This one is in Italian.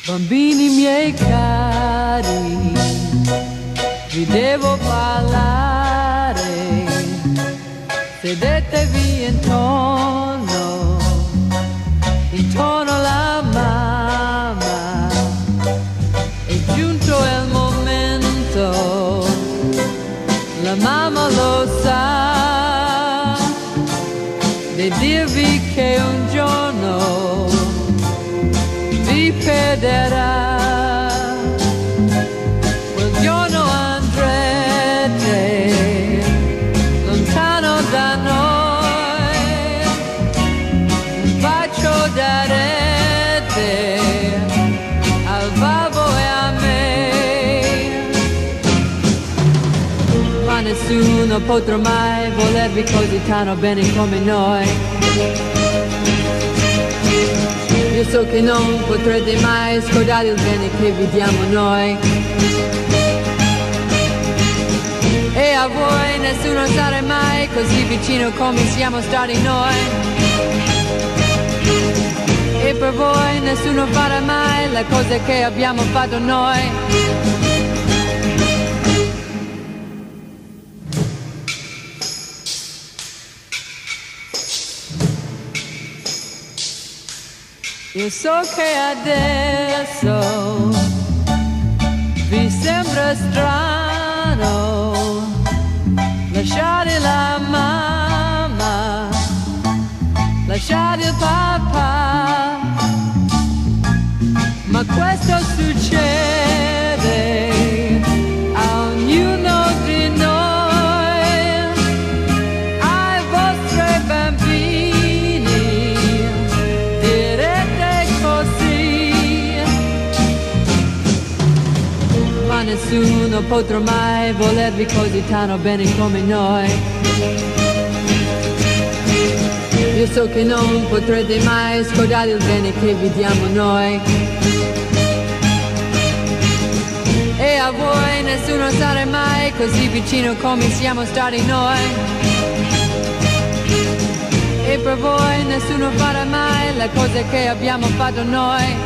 Bambini miei cari, vi devo parlare, sedetevi intorno, intorno alla mamma, è giunto il momento, la mamma lo sa, di dirvi che un giorno vi perderà. Quel giorno andrete lontano da noi, un bacio darete al babbo e a me, ma nessuno potrà mai volervi così tanto bene come noi. Io so che non potrete mai scordare il bene che vi diamo noi. E a voi nessuno sarà mai così vicino come siamo stati noi. E per voi nessuno farà mai le cose che abbiamo fatto noi. Io so che adesso vi sembra strano lasciare la mamma, lasciare il papà, ma questo succede a ognuno di noi, ai vostri bambini direte così, ma nessuno potrà mai volervi così tanto bene come noi. Io so che non potrete mai scordare il bene che vi diamo noi. E a voi nessuno sarà mai così vicino come siamo stati noi. E per voi nessuno farà mai le cose che abbiamo fatto noi.